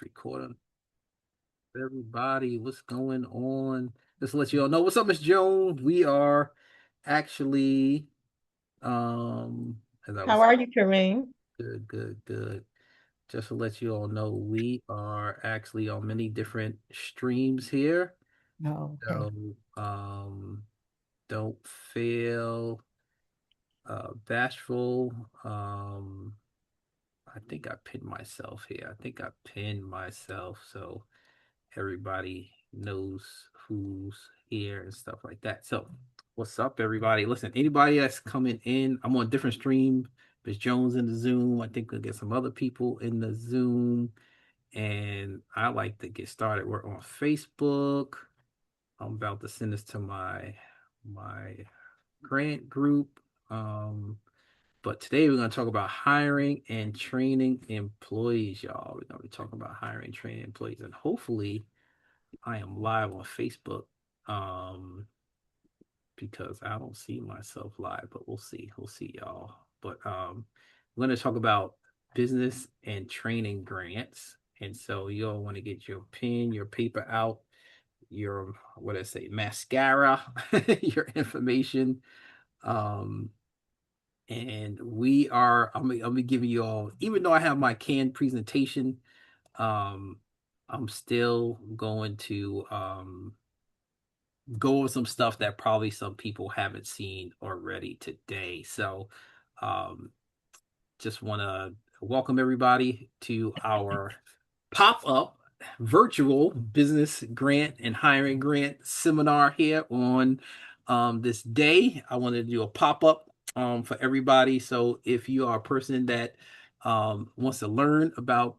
Recording. Everybody, what's going on? Just to let you all know, what's up, Miss Jones? We are actually, as I How was are you, Kareem? good. Just to let you all know, we are actually on many different streams here. Oh, okay. So, don't feel bashful. I think I pinned myself here. I think I pinned myself. So everybody knows who's here and stuff like that. So, what's up, everybody? Listen, anybody that's coming in, I'm on a different stream. Miss Jones in the Zoom. I think we'll get some other people in the Zoom. And I like to get started. We're on Facebook. I'm about to send this to my grant group. But today we're going to talk about hiring and training employees, y'all. We're going to be talking about hiring and training employees, and hopefully I am live on Facebook because I don't see myself live, but we'll see. We'll see, y'all. But we're going to talk about business and training grants. And so you'll want to get your pen, your paper out, your what I say, mascara, your information. Um, and I'm gonna give you all, even though I have my canned presentation, um, I'm still going to go over some stuff that probably some people haven't seen already today. So, um, just want to welcome everybody to our pop up virtual business grant and hiring grant seminar here on this day. I wanted to do a pop up for everybody. So, if you are a person that wants to learn about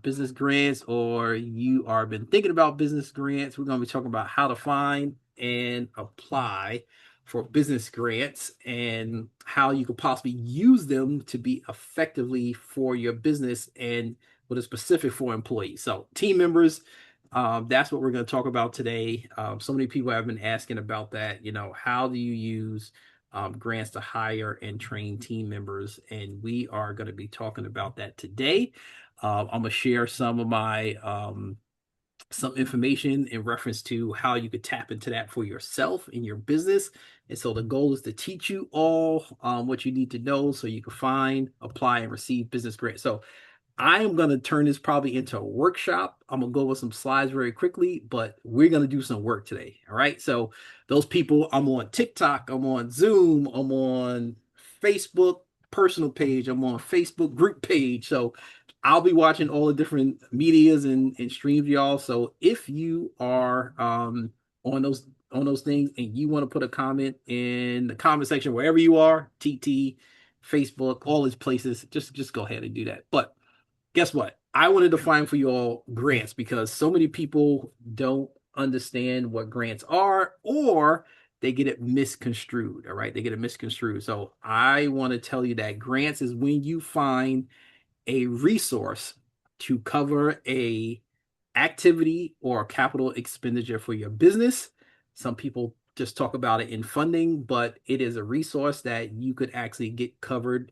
business grants, or you are been thinking about business grants, we're going to be talking about how to find and apply for business grants and how you could possibly use them to be effectively for your business and what is specific for employees. So, team members, that's what we're going to talk about today. So many people have been asking about that. How do you use grants to hire and train team members? And we are going to be talking about that today. I'm going to share some information in reference to how you could tap into that for yourself in your business. And so the goal is to teach you all what you need to know so you can find, apply, and receive business grants. So I am going to turn this probably into a workshop. I'm going to go with some slides very quickly, but we're going to do some work today. All right. So, those people, I'm on TikTok, I'm on Zoom, I'm on Facebook personal page, I'm on Facebook group page. So, I'll be watching all the different medias and streams, y'all. So, if you are on those things and you want to put a comment in the comment section wherever you are, TT, Facebook, all these places, just go ahead and do that. But guess what? I wanted to find for you all grants because so many people don't understand what grants are, or they get it misconstrued. All right. They get it misconstrued. So I want to tell you that grants is when you find a resource to cover a activity or a capital expenditure for your business. Some people just talk about it in funding, but it is a resource that you could actually get covered.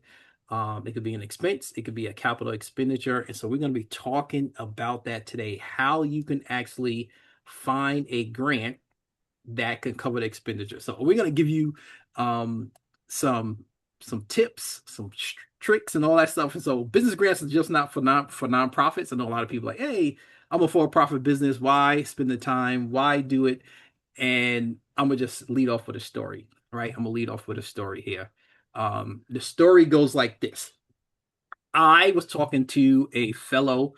It could be an expense, it could be a capital expenditure. And so we're going to be talking about that today, how you can actually find a grant that can cover the expenditure. So we're going to give you um, some tips, some tricks, and all that stuff. And so business grants is just not for nonprofits. I know a lot of people like, hey, I'm a for-profit business. Why spend the time? Why do it? And I'm gonna just lead off with a story. Right? I'm gonna lead off with a story here. The story goes like this. I was talking to a fellow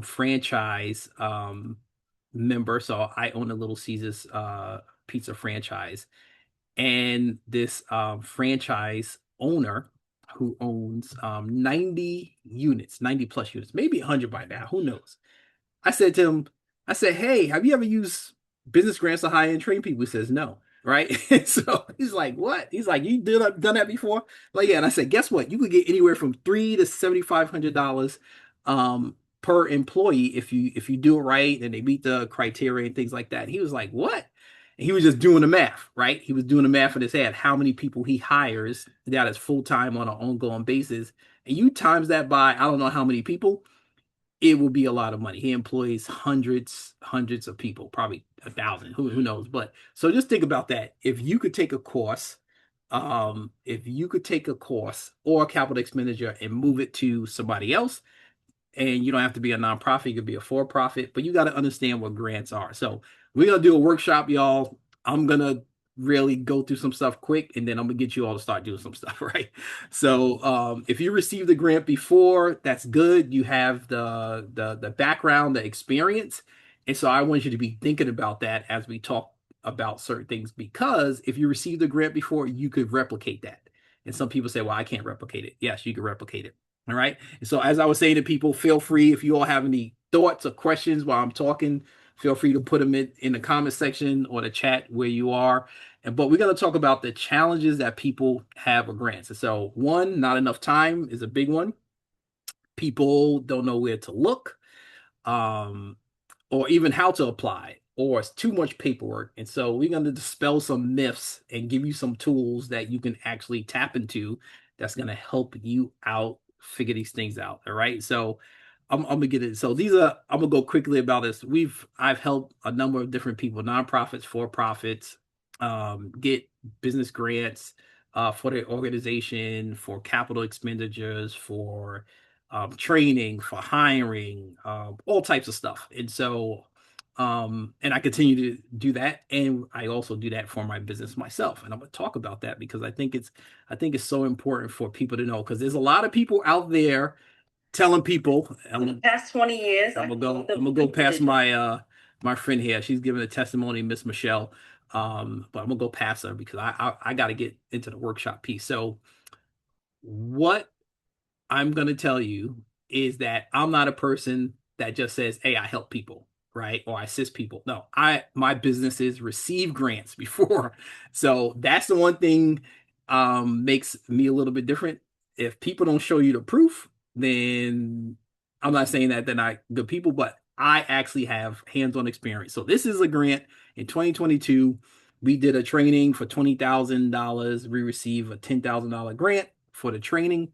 franchise member. So I own a Little Caesars pizza franchise. And this franchise owner who owns 90 units, 90 plus units, maybe 100 by now, who knows? I said to him, I said, hey, have you ever used business grants to hire and train people? He says, no. Right. So he's like, what? He's like, you done that before? Like, yeah. And I said, guess what? You could get anywhere from $300 to $7,500 per employee if you do it right and they meet the criteria and things like that. And he was like, what? And he was just doing the math, right? He was doing the math in his head, how many people he hires that is full time on an ongoing basis. And you times that by I don't know how many people, it will be a lot of money. He employs hundreds of people, probably 1,000. Who knows? But so just think about that. If you could take a course, if you could take a course or a capital expenditure and move it to somebody else, and you don't have to be a nonprofit, you could be a for-profit, but you got to understand what grants are. So we're gonna do a workshop, y'all. I'm gonna really go through some stuff quick, and then I'm gonna get you all to start doing some stuff, right? So if you received the grant before, that's good. You have the background, the experience, and so I want you to be thinking about that as we talk about certain things, because if you received the grant before, you could replicate that. And some people say, well, I can't replicate it. Yes, you can replicate it. All right. So as I was saying to people, feel free, if you all have any thoughts or questions while I'm talking, feel free to put them in the comment section or the chat where you are. But we're going to talk about the challenges that people have with grants. So one, not enough time is a big one. People don't know where to look, um, or even how to apply, or it's too much paperwork. And so we're going to dispel some myths and give you some tools that you can actually tap into that's going to help you out figure these things out. All right. So I'm gonna get it. So I'm gonna go quickly about this. I've helped a number of different people, nonprofits, for profits, get business grants for their organization, for capital expenditures, for training, for hiring, all types of stuff. And so, and I continue to do that, and I also do that for my business myself. And I'm gonna talk about that because I think it's so important for people to know, because there's a lot of people out there telling people. Past 20 years, I'm gonna go past my my friend here. She's giving a testimony, Miss Michelle. But I'm gonna go past her because I got to get into the workshop piece. So what I'm going to tell you is that I'm not a person that just says, "Hey, I help people," right? Or I assist people. No, my businesses receive grants before. So that's the one thing makes me a little bit different. If people don't show you the proof, then I'm not saying that they're not good people, but I actually have hands-on experience. So this is a grant in 2022. We did a training for $20,000. We received a $10,000 grant for the training,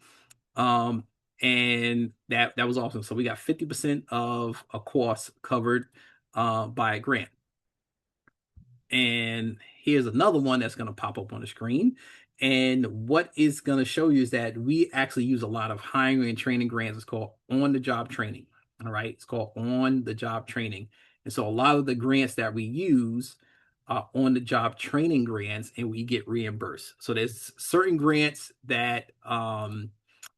um, and that was awesome. So we got 50% of a course covered by a grant. And here's another one that's going to pop up on the screen. And what is going to show you is that we actually use a lot of hiring and training grants. It's called on the job training. All right. It's called on the job training. And so a lot of the grants that we use are on the job training grants, and we get reimbursed. So there's certain grants that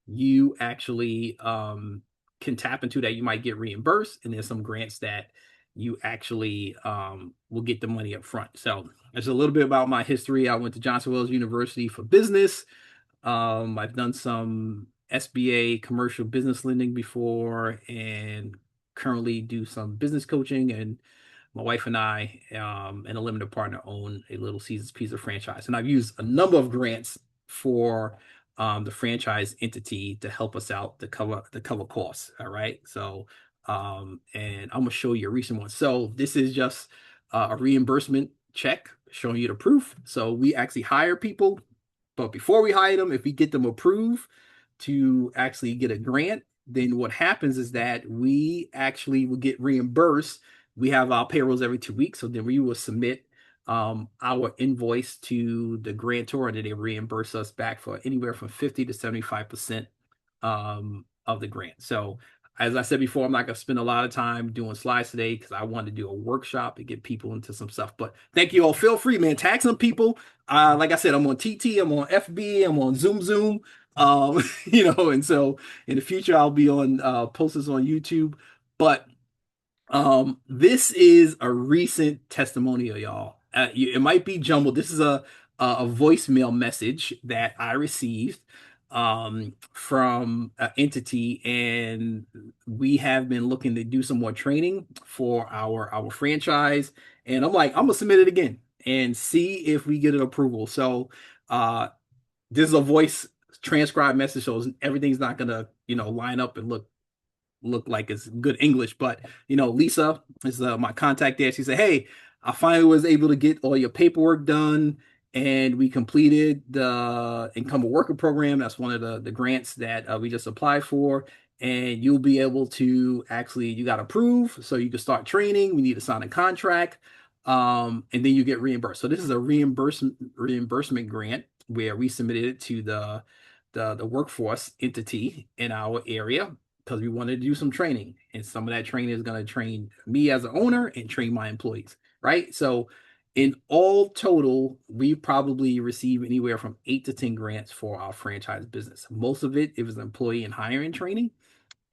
you actually can tap into that you might get reimbursed. And there's some grants that you actually will get the money up front. So there's a little bit about my history. I went to Johnson Wales University for business. I've done some SBA commercial business lending before, and currently do some business coaching. And my wife and I and a limited partner own a Little Caesars Pizza franchise. And I've used a number of grants for the franchise entity to help us out to cover costs. All right. So and I'm gonna show you a recent one. So this is just a reimbursement check showing you the proof. So we actually hire people, but before we hire them, if we get them approved to actually get a grant, then what happens is that we actually will get reimbursed. We have our payrolls every 2 weeks, so then we will submit our invoice to the grantor, and then they reimburse us back for anywhere from 50 to 75% of the grant. So as I said before, I'm not going to spend a lot of time doing slides today because I want to do a workshop to get people into some stuff. But thank you all. Feel free, man. Tag some people. Like I said, I'm on TT, I'm on FB, I'm on Zoom. And so in the future I'll be on posts on YouTube. But this is a recent testimonial, y'all. It might be jumbled. This is a voicemail message that I received from an entity, and we have been looking to do some more training for our franchise. And I'm like, I'm gonna submit it again and see if we get an approval. So this is a voice transcribed message, so everything's not gonna line up and look like it's good English. But Lisa is my contact there. She said, "Hey, I finally was able to get all your paperwork done, and we completed the Income Worker Program. That's one of the grants that we just applied for, and you'll be able to actually, you got approved, so you can start training. We need to sign a contract, and then you get reimbursed. So this is a reimbursement grant where we submitted it to the workforce entity in our area because we wanted to do some training, and some of that training is going to train me as an owner and train my employees, right? So in all total, we probably receive anywhere from 8 to 10 grants for our franchise business. Most of it was employee and hiring training.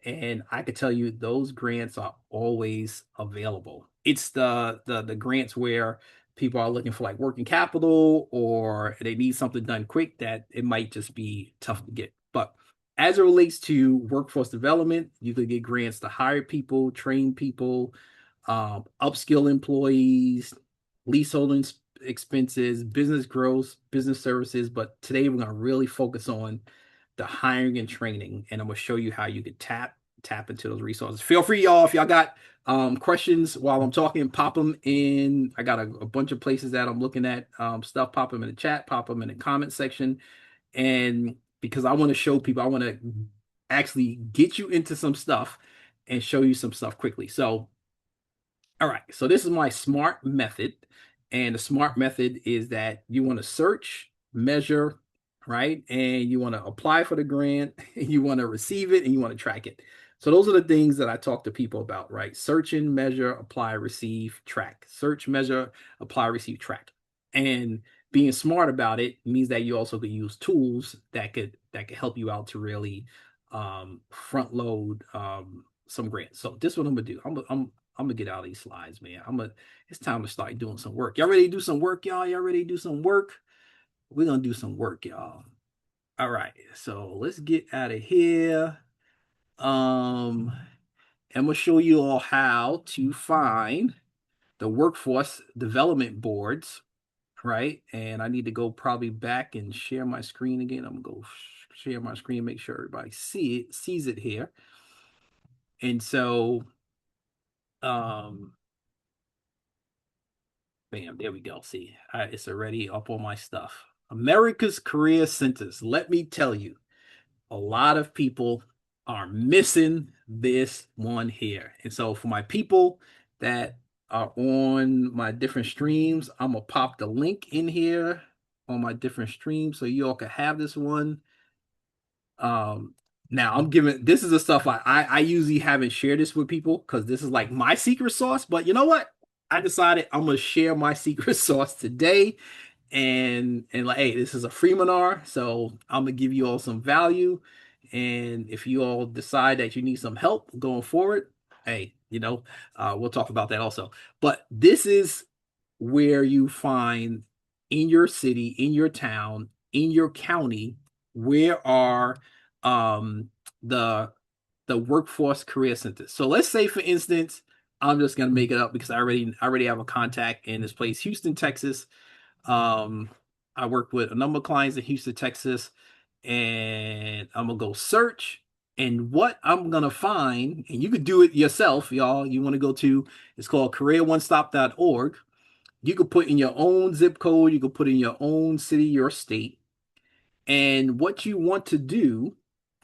And I could tell you those grants are always available. It's the grants where people are looking for like working capital or they need something done quick that it might just be tough to get. But as it relates to workforce development, you could get grants to hire people, train people, upskill employees, leasehold expenses, business growth, business services. But today we're going to really focus on the hiring and training, and I'm gonna show you how you could tap into those resources. Feel free, y'all, if y'all got questions while I'm talking, pop them in. I got a bunch of places that I'm looking at stuff. Pop them in the chat, pop them in the comment section, and because I want to show people, I want to actually get you into some stuff and show you some stuff quickly. So all right, so this is my SMART method. And the SMART method is that you want to search, measure, right? And you want to apply for the grant, and you want to receive it, and you want to track it. So those are the things that I talk to people about, right? Search and measure, apply, receive, track. Search, measure, apply, receive, track. And being smart about it means that you also could use tools that could help you out to really front load some grants. So this is what I'm gonna do. I'm gonna get out of these slides, man. It's time to start doing some work. Y'all ready to do some work, y'all? Y'all ready to do some work? We're gonna do some work, y'all. All right, so let's get out of here. Um, I'm gonna show you all how to find the workforce development boards, right? And I need to go probably back and share my screen again. I'm gonna go share my screen, make sure everybody sees it here. And so, um, bam, there we go. See, it's already up on my stuff. America's Career Centers. Let me tell you, a lot of people are missing this one here. And so for my people that are on my different streams, I'm gonna pop the link in here on my different streams so you all can have this one. Now I'm giving this is the stuff I usually haven't shared this with people because this is like my secret sauce. But you know what? I decided I'm gonna share my secret sauce today, and like, hey, this is a free Freeminar, so I'm gonna give you all some value. And if you all decide that you need some help going forward, hey, we'll talk about that also. But this is where you find in your city, in your town, in your county, where are um the workforce career centers. So let's say, for instance, I'm just gonna make it up because I already have a contact in this place, Houston, Texas. Um, I work with a number of clients in Houston, Texas, and I'm gonna go search. And what I'm gonna find, and you could do it yourself, y'all. You want to go to, it's called careeronestop.org. You could put in your own zip code, you could put in your own city, your state, and what you want to do,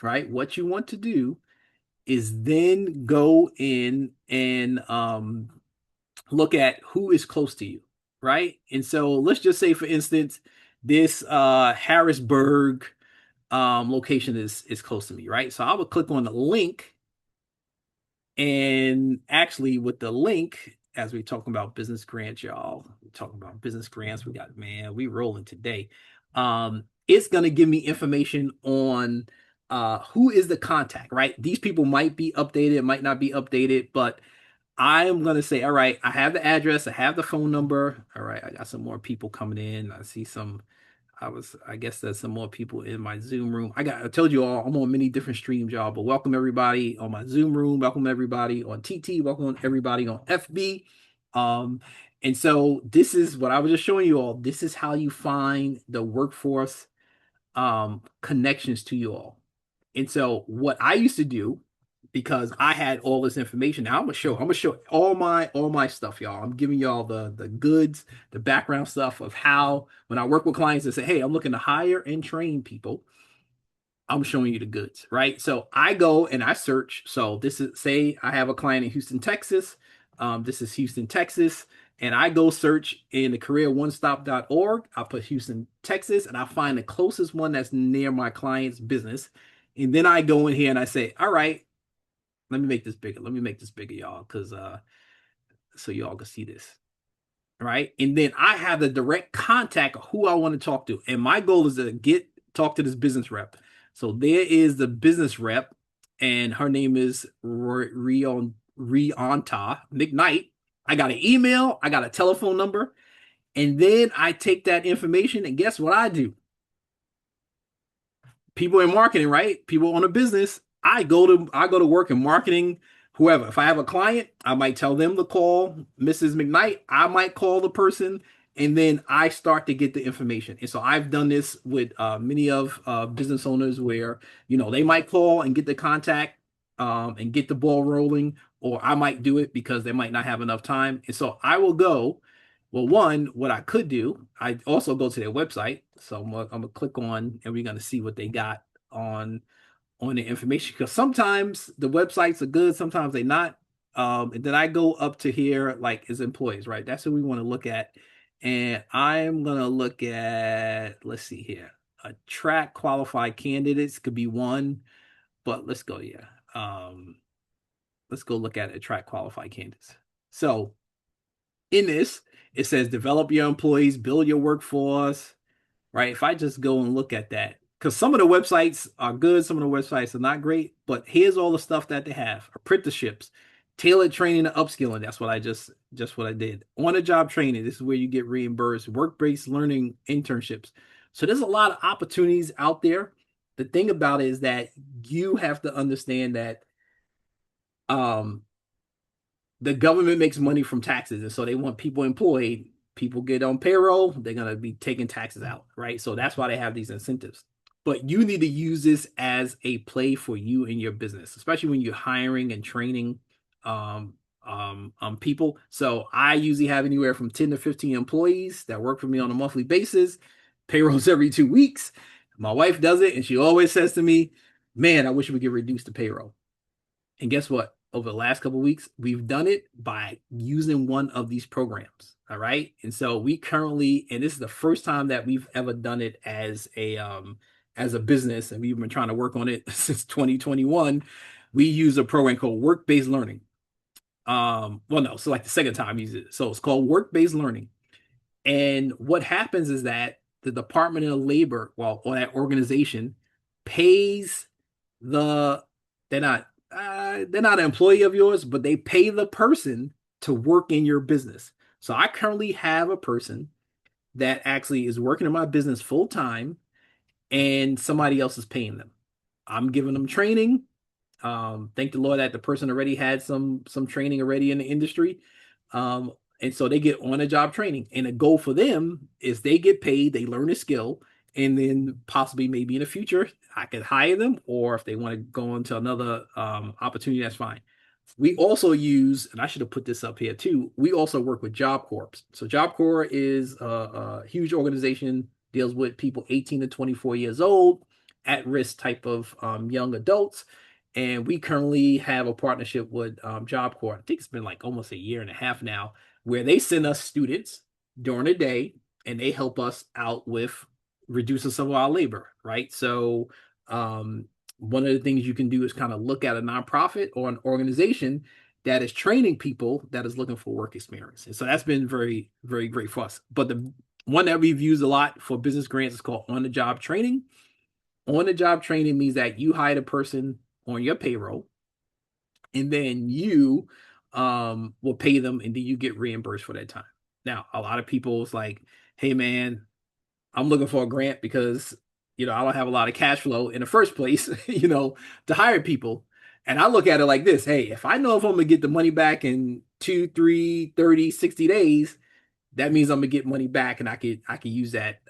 right? What you want to do is then go in and look at who is close to you, right? And so let's just say, for instance, this Harrisburg location is close to me, right? So I would click on the link, and actually with the link, as we talking about business grants, y'all, we're talking about business grants. We got, man, we rolling today. It's gonna give me information on who is the contact, right? These people might be updated, might not be updated, but I'm gonna say, all right, I have the address, I have the phone number. All right, I got some more people coming in. I see some. I guess there's some more people in my Zoom room. I told you all, I'm on many different streams, y'all. But welcome everybody on my Zoom room. Welcome everybody on TT. Welcome everybody on FB. Um, and so this is what I was just showing you all. This is how you find the workforce connections to you all. And so what I used to do, because I had all this information, now I'm gonna show all my stuff, y'all. I'm giving y'all the goods, the background stuff of how when I work with clients and say, hey, I'm looking to hire and train people. I'm showing you the goods, right? So I go and I search. So this is, say I have a client in Houston, Texas. This is Houston, Texas. And I go search in the careeronestop.org. I put Houston, Texas, and I find the closest one that's near my client's business. And then I go in here and I say, all right, let me make this bigger. Let me make this bigger, y'all, because so y'all can see this. Right. And then I have the direct contact of who I want to talk to. And my goal is to talk to this business rep. So there is the business rep, and her name is Rion Rianta McKnight. I got an email, I got a telephone number, and then I take that information, and guess what I do? People in marketing, right? People on a business. I go to work in marketing. Whoever. If I have a client, I might tell them to call Mrs. McKnight. I might call the person, and then I start to get the information. And so I've done this with many of business owners where they might call and get the contact and get the ball rolling, or I might do it because they might not have enough time. And so I will go. Well, one, what I could do, I also go to their website. So I'm gonna click on, and we're gonna see what they got on the information, because sometimes the websites are good, sometimes they're not. And then I go up to here, like, as employees, right? That's what we want to look at. And I'm gonna look at, let's see here, attract qualified candidates could be one, but let's go, yeah. Let's go look at attract qualified candidates. So in this, it says develop your employees, build your workforce, right? If I just go and look at that, because some of the websites are good, some of the websites are not great, but here's all the stuff that they have: apprenticeships, tailored training and upskilling. That's what I just what I did. On the job training, this is where you get reimbursed. Work-based learning internships. So there's a lot of opportunities out there. The thing about it is that you have to understand that um the government makes money from taxes, and so they want people employed. People get on payroll, they're going to be taking taxes out, right? So that's why they have these incentives. But you need to use this as a play for you and your business, especially when you're hiring and training people. So I usually have anywhere from 10 to 15 employees that work for me on a monthly basis. Payrolls every 2 weeks. My wife does it, and she always says to me, man, I wish we could reduce the payroll. And guess what? Over the last couple of weeks, we've done it by using one of these programs. All right. And so we currently, and this is the first time that we've ever done it as a business, and we've been trying to work on it since 2021. We use a program called Work-Based Learning. Well, no, so like the second time we use it. So it's called Work-Based Learning. And what happens is that the Department of Labor, well, or that organization, pays the they're not an employee of yours, but they pay the person to work in your business. So I currently have a person that actually is working in my business full time, and somebody else is paying them. I'm giving them training. Thank the Lord that the person already had some training already in the industry. And so they get on a job training. And the goal for them is they get paid, they learn a skill, and then possibly maybe in the future I could hire them, or if they want to go into another opportunity, that's fine. We also use, and I should have put this up here too, we also work with Job Corps. So Job Corps is a huge organization, deals with people 18 to 24 years old, at risk type of young adults. And we currently have a partnership with Job Corps. I think it's been like almost a year and a half now, where they send us students during the day, and they help us out with reducing some of our labor, right? So one of the things you can do is kind of look at a nonprofit or an organization that is training people that is looking for work experience. And so that's been very, very great for us. But the one that we've used a lot for business grants is called on the job training. On the job training means that you hire a person on your payroll, and then you will pay them, and then you get reimbursed for that time. Now, a lot of people is like, hey man, I'm looking for a grant because I don't have a lot of cash flow in the first place, to hire people. And I look at it like this: hey, if I know if I'm gonna get the money back in 2, 3, 30, 60 days, that means I'm gonna get money back, and I could use that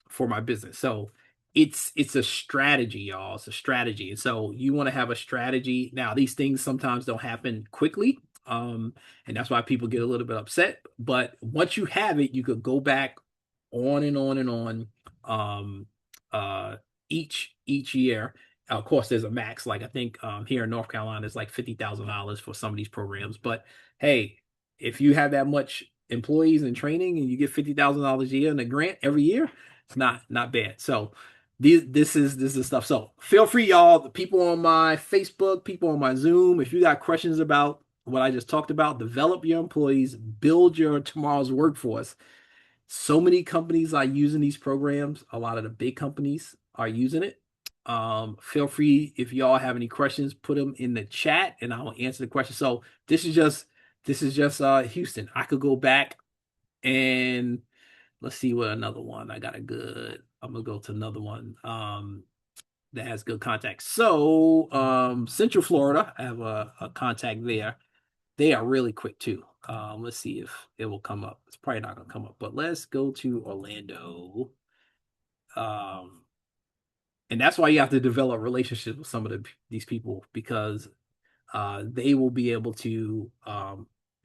for my business. So it's a strategy, y'all. It's a strategy. And so you want to have a strategy. Now, these things sometimes don't happen quickly. And that's why people get a little bit upset. But once you have it, you could go back on and on and on. Um, uh, each year. Of course, there's a max. Like I think here in North Carolina, it's like $50,000 for some of these programs. But hey, if you have that much employees in training and you get $50,000 a year in a grant every year, it's not bad. So this is stuff. So feel free, y'all, the people on my Facebook, people on my Zoom, if you got questions about what I just talked about, develop your employees, build your tomorrow's workforce. So many companies are using these programs. A lot of the big companies are using it. Feel free if y'all have any questions, put them in the chat and I will answer the question. So this is just Houston. I could go back and let's see what another one. I got a good. I'm gonna go to another one that has good contacts. So Central Florida, I have a contact there. They are really quick too. Let's see if it will come up. It's probably not gonna come up, but let's go to Orlando. Um, and that's why you have to develop relationships with some of these people because they will be able to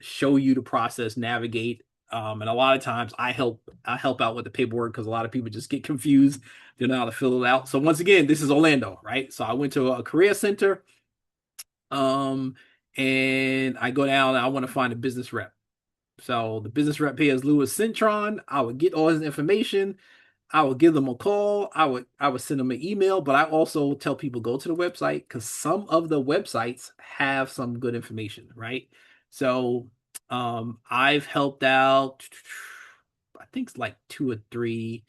show you the process, navigate. And a lot of times I help out with the paperwork because a lot of people just get confused. They don't know how to fill it out. So once again, this is Orlando, right? So I went to a career center, um, and I go down and I want to find a business rep. So the business rep here is Louis Centron. I would get all his information. I would give them a call. I would send them an email, but I also tell people go to the website because some of the websites have some good information, right? So I've helped out I think it's like two or three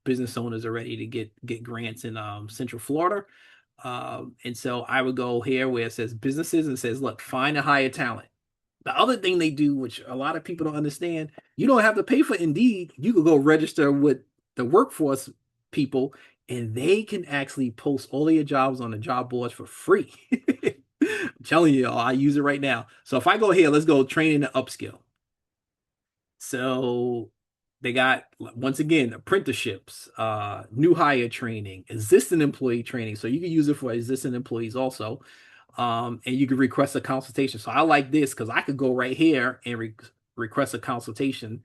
business owners already to get grants in Central Florida. And so I would go here where it says businesses and it says, look, find a higher talent. The other thing they do, which a lot of people don't understand, you don't have to pay for Indeed. You could go register with the workforce people, and they can actually post all of your jobs on the job boards for free. I'm telling you, I use it right now. So if I go here, let's go training and upskill. So they got once again apprenticeships, new hire training, existing employee training. So you can use it for existing employees also. And you can request a consultation. So I like this because I could go right here and request a consultation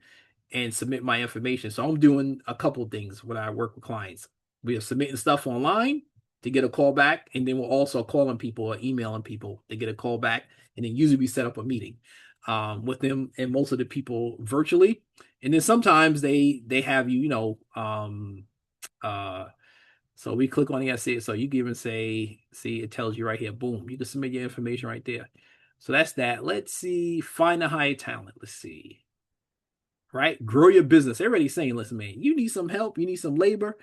and submit my information. So I'm doing a couple things when I work with clients. We are submitting stuff online to get a call back, and then we're also calling people or emailing people to get a call back, and then usually we set up a meeting with them and most of the people virtually. And then sometimes they have you, uh, so we click on the essay. So you can even say, see, it tells you right here, boom, you can submit your information right there. So that's that. Let's see, find a high talent. Let's see. Right? Grow your business. Everybody's saying, listen, man, you need some help, you need some labor,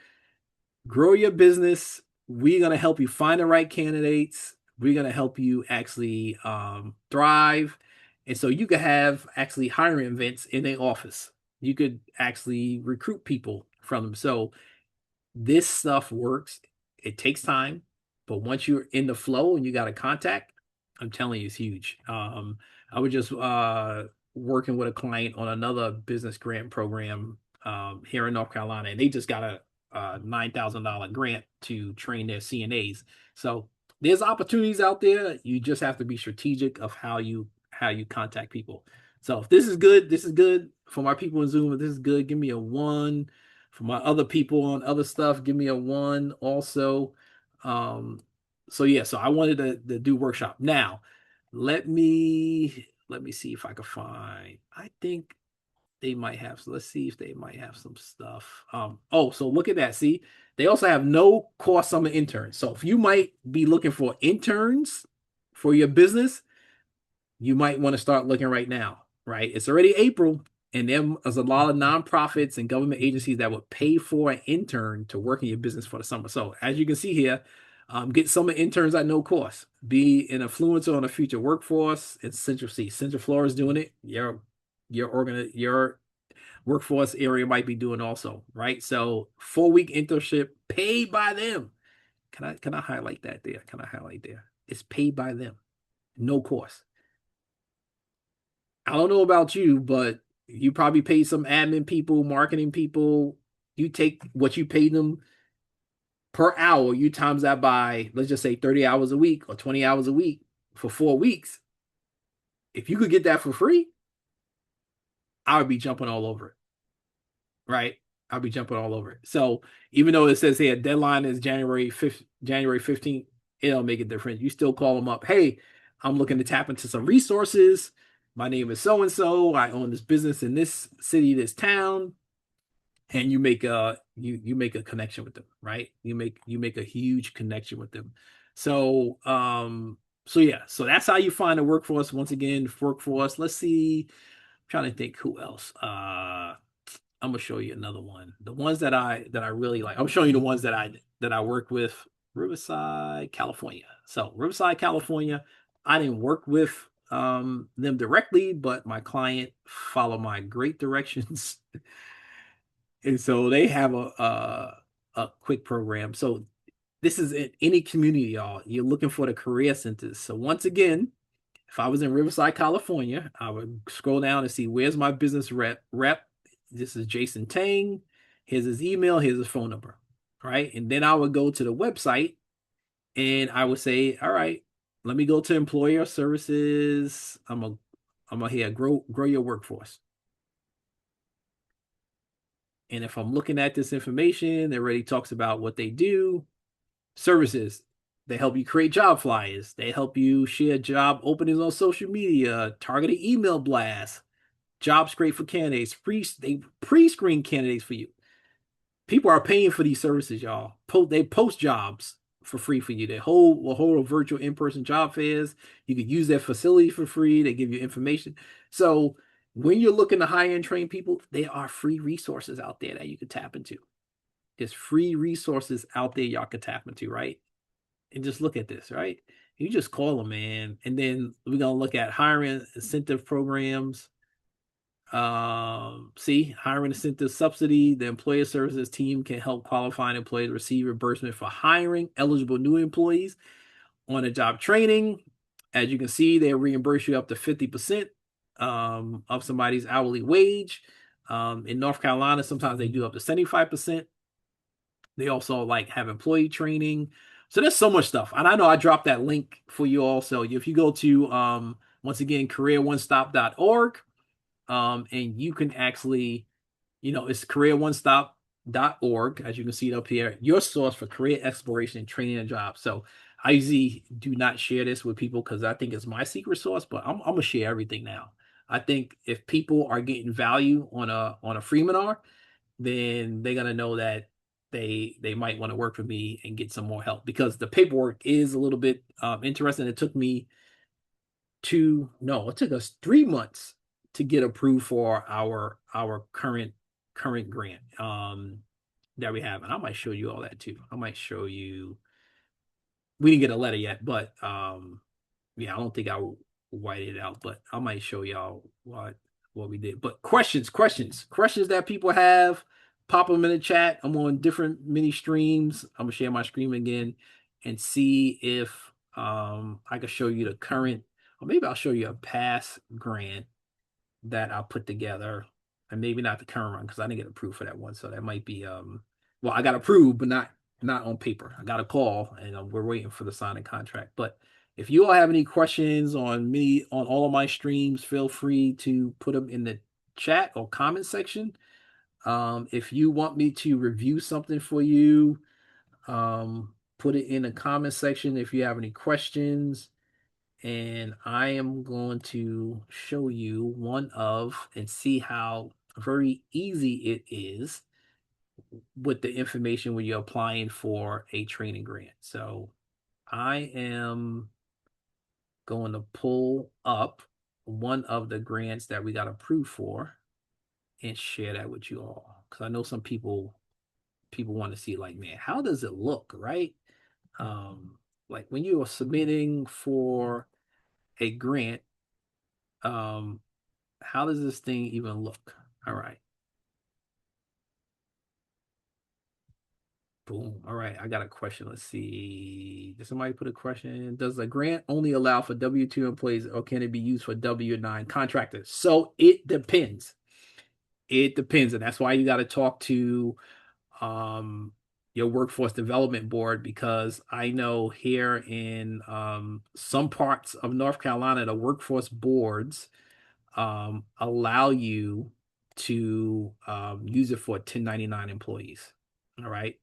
grow your business. We're gonna help you find the right candidates. We're gonna help you actually thrive. And so you could have actually hiring events in their office. You could actually recruit people from them. So this stuff works. It takes time, but once you're in the flow and you got a contact, I'm telling you, it's huge. I was just working with a client on another business grant program here in North Carolina, and they just got a $9,000 grant to train their CNAs. So there's opportunities out there. You just have to be strategic of how you contact people. So if this is good, this is good for my people in Zoom. If this is good, give me a one. For my other people on other stuff, give me a one also. Um, so yeah, so I wanted to do workshop. Now, let me see if I can find. I think they might have. So let's see if they might have some stuff. Oh, so look at that. See, they also have no cost summer interns. So if you might be looking for interns for your business, you might want to start looking right now, right? It's already April, and there's a lot of nonprofits and government agencies that would pay for an intern to work in your business for the summer. So as you can see here, get summer interns at no cost. Be an influencer on the future workforce. It's Central C. Central Florida is doing it. Your workforce area might be doing also, right? So 4-week internship paid by them. Can I highlight that there? Can I highlight there? It's paid by them, no cost. I don't know about you, but you probably pay some admin people, marketing people. You take what you pay them per hour, you times that by, let's just say 30 hours a week or 20 hours a week for 4 weeks. If you could get that for free, I would be jumping all over it. Right. I'll be jumping all over it. So even though it says here deadline is January 15th, it don't make a difference. You still call them up. Hey, I'm looking to tap into some resources. My name is so and so. I own this business in this city, this town, and you make a connection with them, right? You make a huge connection with them. So so yeah, so that's how you find a workforce. Once again, workforce. Let's see. I'm trying to think who else. I'm gonna show you another one. The ones that I really like. I'm showing you the ones that I work with. Riverside, California. So Riverside, California. I didn't work with them directly, but my client followed my great directions, and so they have a quick program. So this is in any community, y'all. You're looking for the career centers. So once again, if I was in Riverside, California, I would scroll down and see where's my business rep. This is Jason Tang. Here's his email. Here's his phone number. Right. And then I would go to the website and I would say, all right, let me go to employer services. I'm a here grow your workforce. And if I'm looking at this information, it already talks about what they do. Services. They help you create job flyers. They help you share job openings on social media, targeted email blasts, jobs great for candidates. They pre-screen candidates for you. People are paying for these services, y'all. They post jobs for free for you. They hold virtual in-person job fairs. You can use their facility for free. They give you information. So when you're looking to hire and train people, there are free resources out there that you can tap into. There's free resources out there y'all can tap into, right? And just look at this, right? You just call them, man. And then we're gonna look at hiring incentive programs. See, hiring incentive subsidy. The employer services team can help qualifying employees receive reimbursement for hiring eligible new employees on a job training. As you can see, they reimburse you up to 50% of somebody's hourly wage. In North Carolina, sometimes they do up to 75%. They also like have employee training. So there's so much stuff. And I know I dropped that link for you also. If you go to once again careeronestop.org, and you can actually, it's careeronestop.org, as you can see it up here, your source for career exploration and training and jobs. So I usually do not share this with people because I think it's my secret sauce, but I'm gonna share everything now. I think if people are getting value on a Freeminar, then they're gonna know that they might want to work with me and get some more help because the paperwork is a little bit interesting. It took me no, it took us 3 months to get approved for our current grant that we have, and I might show you all that too. I might show you. We didn't get a letter yet, but yeah, I don't think I will white it out, but I might show y'all what we did. But questions that people have, pop them in the chat. I'm on different mini streams. I'm gonna share my screen again and see if I can show you the current, or maybe I'll show you a past grant that I put together, and maybe not the current one because I didn't get approved for that one. So that might be well, I got approved, but not on paper. I got a call, and we're waiting for the signing contract. But if you all have any questions on me on all of my streams, feel free to put them in the chat or comment section. If you want me to review something for you, put it in the comment section if you have any questions. And I am going to show you one of and see how very easy it is with the information when you're applying for a training grant. So I am going to pull up one of the grants that we got approved for and share that with you all because I know some people want to see like, man, how does it look, right? Like when you are submitting for a grant, um, how does this thing even look? All right. Boom. All right. I got a question. Let's see. Did somebody put a question? Does the grant only allow for W-2 employees or can it be used for W-9 contractors? So it depends. It depends. And that's why you got to talk to your workforce development board because I know here in some parts of North Carolina, the workforce boards allow you to use it for 1099 employees. All right.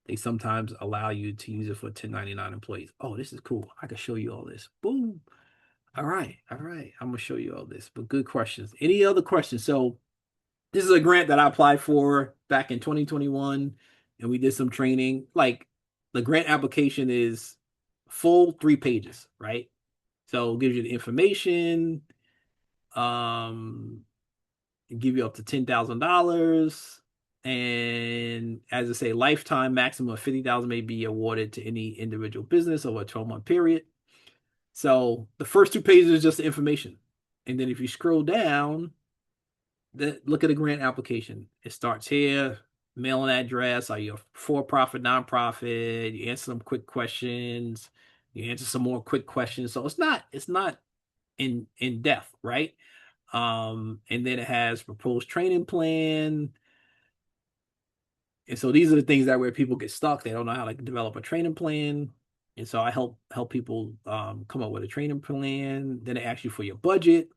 They sometimes allow you to use it for 1099 employees. Oh, this is cool. I can show you all this. Boom. All right. All right. I'm going to show you all this. But good questions. Any other questions? So this is a grant that I applied for back in 2021, and we did some training. Like the grant application is full 3 pages, right? So it gives you the information, um, give you up to $10,000. And as I say, lifetime maximum of 50,000 may be awarded to any individual business over a 12-month period. So the first 2 pages is just the information. And then if you scroll down, look at the grant application. It starts here, mailing address, are you a for-profit, nonprofit? You answer some quick questions, you answer some more quick questions. So it's not in depth, right? And then it has proposed training plan. And so these are the things that where people get stuck. They don't know how to develop a training plan. And so I help people come up with a training plan. Then they ask you for your budget,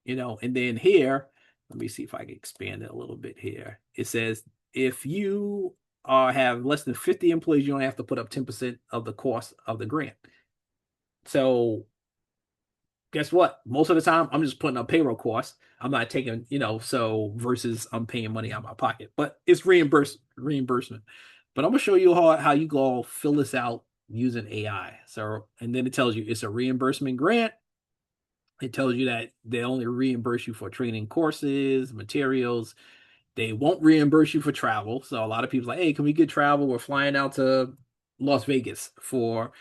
and then here, let me see if I can expand it a little bit here. It says if you have less than 50 employees, you only have to put up 10% of the cost of the grant. So guess what? Most of the time, I'm just putting up payroll costs. I'm not taking, so versus I'm paying money out of my pocket, but it's reimbursement. But I'm gonna show you how you go fill this out using AI. So, and then it tells you it's a reimbursement grant. It tells you that they only reimburse you for training courses, materials. They won't reimburse you for travel. So a lot of people are like, hey, can we get travel? We're flying out to Las Vegas for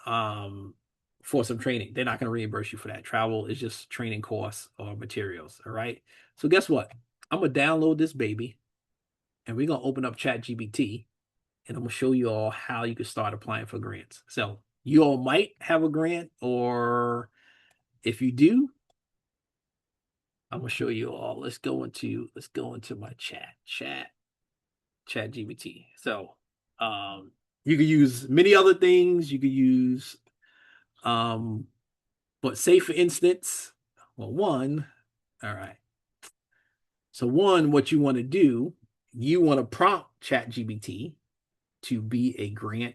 some training. They're not going to reimburse you for that. Travel is just training costs or materials. All right. So guess what? I'm gonna download this baby and we're gonna open up ChatGPT and I'm gonna show you all how you can start applying for grants. So you all might have a grant, or if you do, I'm gonna show you all. Let's go into my chat GPT. So you could use many other things. You could use but say for instance, well, all right. So what you want to do, you want to prompt ChatGPT to be a grant,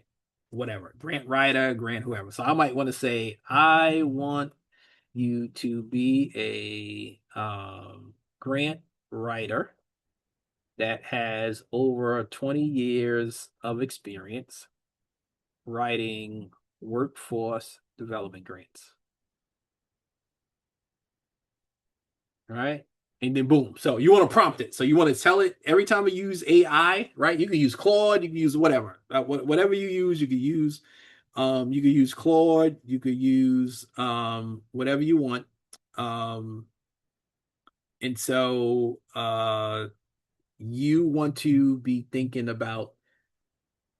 whatever, grant writer, grant whoever. So I might want to say, I want you to be a grant writer that has over 20 years of experience writing workforce development grants. All right. And then boom. So you want to prompt it. So you want to tell it every time you use AI, right? You can use Claude, you can use whatever. Whatever you use, you can use. You could use Claude, you could use whatever you want. And so you want to be thinking about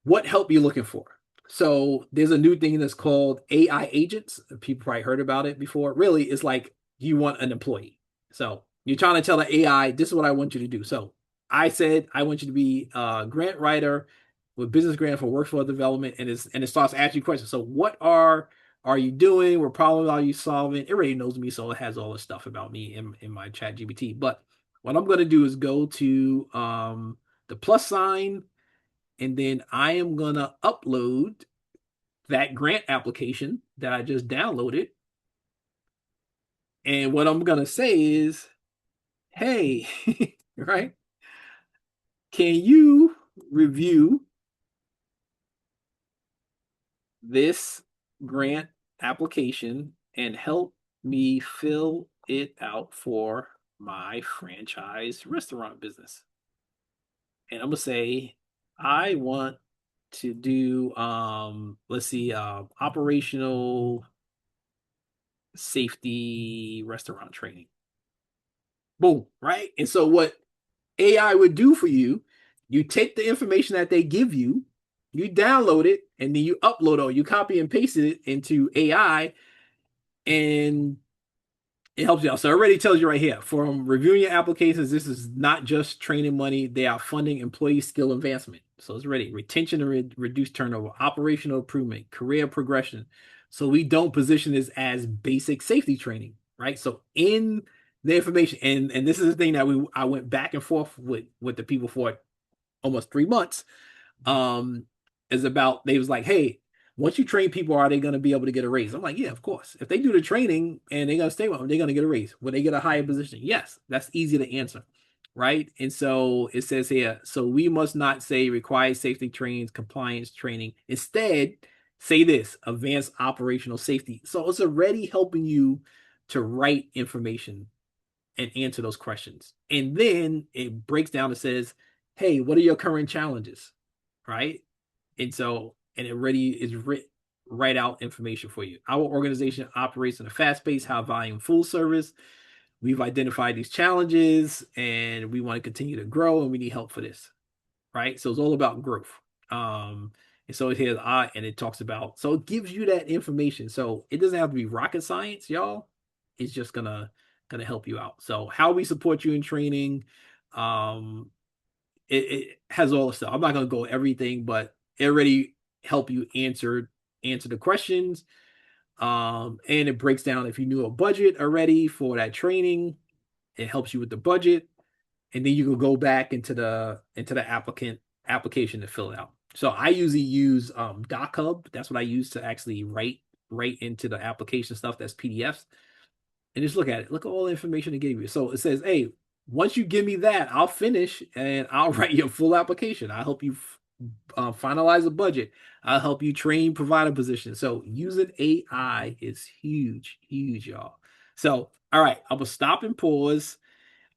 what help you're looking for. So there's a new thing that's called AI agents. People probably heard about it before. Really, it's like you want an employee. So you're trying to tell the AI, this is what I want you to do. So I said, I want you to be a grant writer with business grant for workforce development, and it starts asking questions. So what are you doing? What problems are you solving? It already knows me, so it has all this stuff about me in my chat GPT. But what I'm going to do is go to the plus sign, and then I am going to upload that grant application that I just downloaded. And what I'm going to say is, hey, right? Can you review this grant application and help me fill it out for my franchise restaurant business? And I'm going to say, I want to do, let's see, operational safety restaurant training. Boom, right? And so what AI would do for you, you take the information that they give you, you download it, and then you upload or you copy and paste it into AI, and it helps you out. So it already tells you right here, from reviewing your applications, this is not just training money. They are funding employee skill advancement. So it's ready. Retention and reduced turnover, operational improvement, career progression. So we don't position this as basic safety training, right? So in the information. And this is the thing that I went back and forth with the people for almost 3 months. Is about they was like, hey, once you train people, are they going to be able to get a raise? I'm like, yeah, of course. If they do the training and they're going to stay with them, they're going to get a raise. Will they get a higher position? Yes, that's easy to answer, right? And so it says here, so we must not say required safety trainings, compliance training. Instead, say this: advanced operational safety. So it's already helping you to write information and answer those questions. And then it breaks down and says, hey, what are your current challenges? Right? And so, and it already is write out information for you. Our organization operates in a fast-paced, high-volume, full service. We've identified these challenges and we want to continue to grow and we need help for this. Right? So it's all about growth. And so it has and it talks about, so it gives you that information. So it doesn't have to be rocket science, y'all. It's just gonna help you out. So how we support you in training, um, it has all the stuff. I'm not gonna go everything, but it already help you answer the questions. And it breaks down if you knew a budget already for that training, it helps you with the budget, and then you can go back into the application to fill it out. So I usually use DocHub. That's what I use to actually write into the application stuff that's PDFs. And just look at it. Look at all the information it gave you. So it says, hey, once you give me that, I'll finish and I'll write your full application. I'll help you finalize a budget. I'll help you train provider positions. So using AI is huge, huge, y'all. So, all right, I'm gonna stop and pause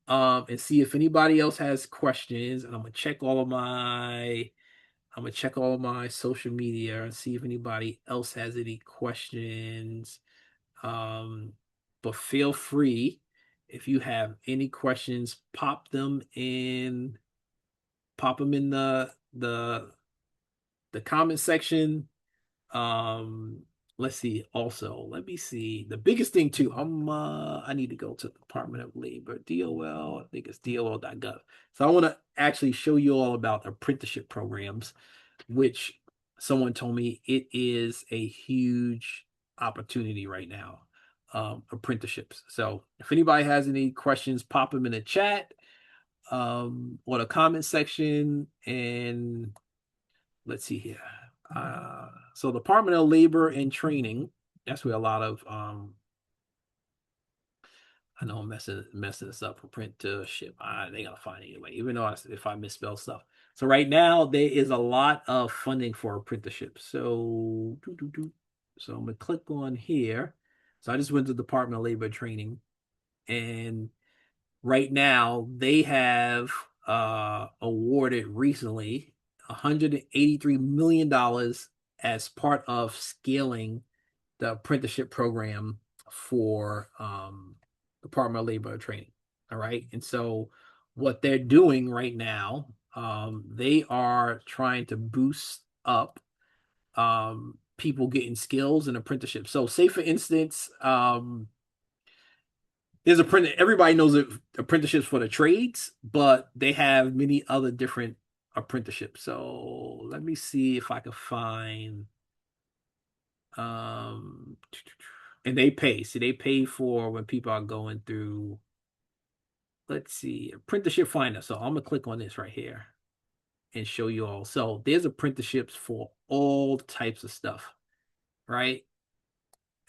and see if anybody else has questions. And I'm gonna check all of my social media and see if anybody else has any questions. Um, but feel free if you have any questions, pop them in the comment section. Um, let's see. Also, let me see. The biggest thing too. I need to go to the Department of Labor, DOL. I think it's dol.gov. So I want to actually show you all about apprenticeship programs, which someone told me it is a huge opportunity right now. Apprenticeships. So if anybody has any questions, pop them in the chat or the comment section. And let's see here. So Department of Labor and Training, that's where a lot of I know I'm messing this up for apprenticeship. They gotta find it anyway, even though if I misspell stuff. So right now there is a lot of funding for apprenticeships. So I'm gonna click on here. So I just went to Department of Labor Training, and right now they have awarded recently $183 million as part of scaling the apprenticeship program for Department of Labor Training. All right. And so what they're doing right now, they are trying to boost up people getting skills and apprenticeships. So say for instance, there's everybody knows that apprenticeships for the trades, but they have many other different apprenticeships. So let me see if I can find and they pay. See, they pay for when people are going through, let's see, apprenticeship finder. So I'm gonna click on this right here and show you all. So there's apprenticeships for all types of stuff, right?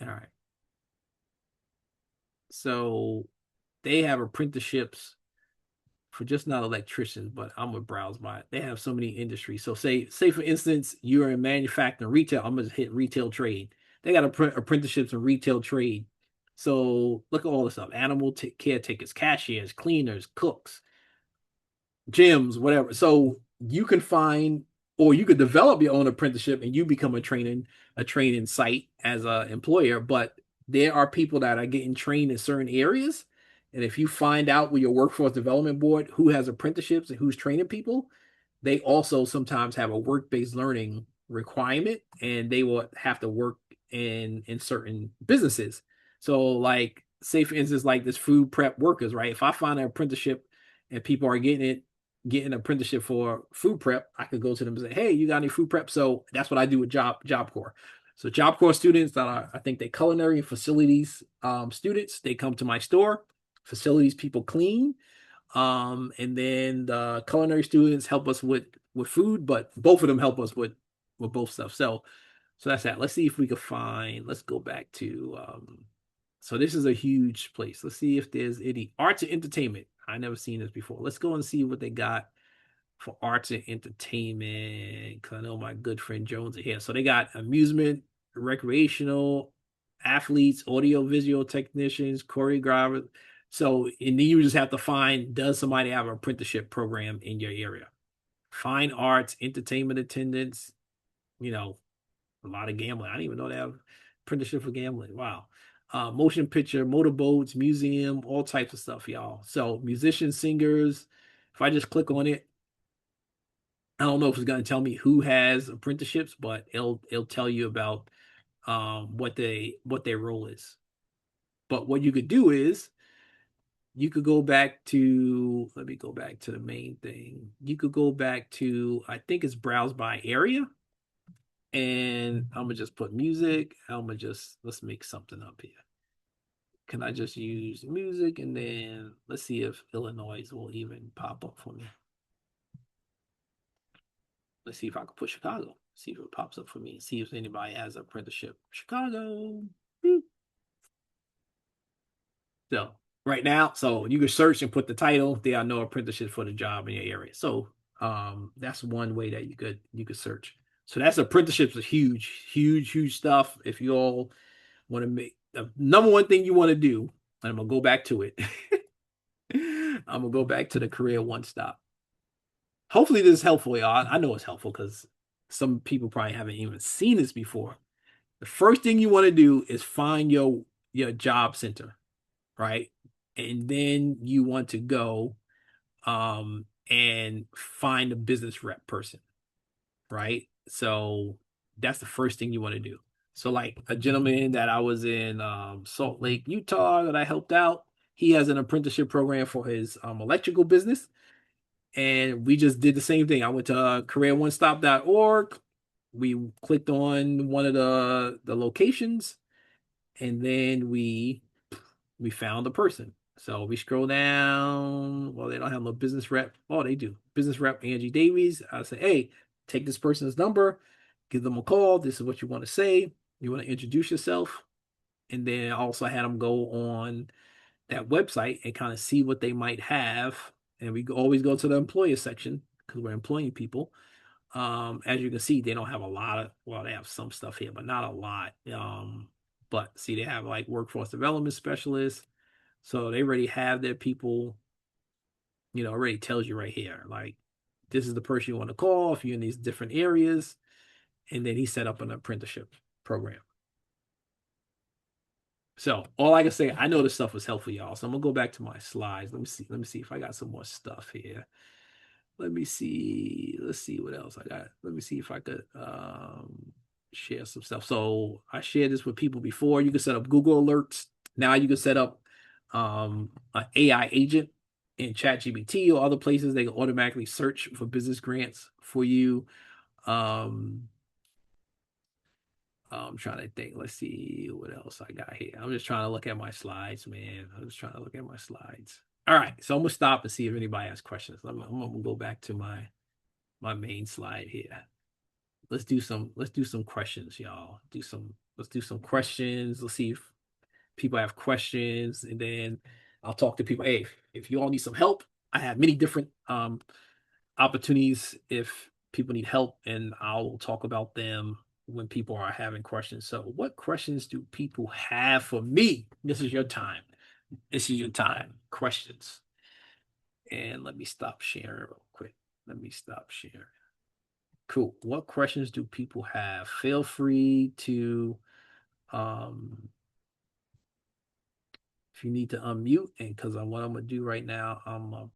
All right. So they have apprenticeships for just not electricians, but I'm gonna browse by it. They have so many industries. So say for instance, you're in manufacturing retail. I'm gonna hit retail trade. They got apprenticeships in retail trade. So look at all this stuff: animal caretakers, cashiers, cleaners, cooks, gyms, whatever. So you can find, or you could develop your own apprenticeship and you become a training site as an employer. But there are people that are getting trained in certain areas. And if you find out with your workforce development board who has apprenticeships and who's training people, they also sometimes have a work-based learning requirement and they will have to work in certain businesses. So like say for instance, like this food prep workers, right? If I find an apprenticeship and people are getting an apprenticeship for food prep, I could go to them and say, hey, you got any food prep? So that's what I do with Job Corps. So Job Corps students that are, I think they culinary and facilities students, they come to my store. facilities people clean. And then the culinary students help us with food, but both of them help us with both stuff. So that's that. Let's see if we can find. Let's go back to. So this is a huge place. Let's see if there's any arts and entertainment. I never seen this before. Let's go and see what they got for arts and entertainment. Cause I know my good friend Jones is here. So they got amusement, recreational, athletes, audio visual technicians, choreographers. So and then you just have to find, does somebody have an apprenticeship program in your area? Fine arts, entertainment attendance, you know, a lot of gambling. I didn't even know they have apprenticeship for gambling. Wow. Motion picture, motorboats, museum, all types of stuff, y'all. So musicians, singers. If I just click on it, I don't know if it's going to tell me who has apprenticeships, but it'll tell you about what their role is. But what you could do is you could go back to, let me go back to the main thing. You could go back to, I think it's browse by area. And I'm gonna just put music. I'm gonna just, let's make something up here. Can I just use music, and then let's see if Illinois will even pop up for me. Let's see if I can put Chicago. See if it pops up for me. See if anybody has an apprenticeship. Chicago. So right now, so you can search and put the title. There are no apprenticeships for the job in your area. So that's one way that you could search. So that's apprenticeships is huge, huge, huge stuff. If you all want to make the number one thing you want to do, and I'm gonna go back to it. I'm gonna go back to the career one stop. Hopefully this is helpful, y'all. I know it's helpful because some people probably haven't even seen this before. The first thing you want to do is find your job center, right? And then you want to go and find a business rep person, right? So that's the first thing you want to do. So like a gentleman that I was in Salt Lake, Utah that I helped out, he has an apprenticeship program for his electrical business. And we just did the same thing. I went to careeronestop.org. We clicked on one of the locations, and then we found the person. So we scroll down. Well, they don't have no business rep. Oh, they do. Business rep Angie Davies. I say, hey, take this person's number, give them a call. This is what you want to say. You want to introduce yourself. And then I also had them go on that website and kind of see what they might have. And we always go to the employer section because we're employing people. As you can see, they don't have a lot of, well, they have some stuff here, but not a lot. But see, they have like workforce development specialists. So they already have their people, already tells you right here, like this is the person you want to call if you're in these different areas. And then he set up an apprenticeship program. So all I can say, I know this stuff was helpful, y'all. So I'm gonna go back to my slides. Let me see. Let me see if I got some more stuff here. Let me see. Let's see what else I got. Let me see if I could share some stuff. So I shared this with people before. You can set up Google alerts. Now you can set up an AI agent in ChatGPT or other places. They can automatically search for business grants for you. Um, I'm trying to think. Let's see what else I got here. I'm just trying to look at my slides, man. I'm just trying to look at my slides. All right, so I'm gonna stop and see if anybody has questions. I'm gonna go back to my main slide here. Let's do some questions, y'all. Let's do some questions. Let's see if people have questions, and then I'll talk to people. Hey, if you all need some help, I have many different opportunities if people need help, and I'll talk about them when people are having questions. So, what questions do people have for me? This is your time. This is your time. Questions. And let me stop sharing real quick. Let me stop sharing. Cool. What questions do people have? Feel free to, um, if you need to unmute, and because what I'm gonna do right now, I'm gonna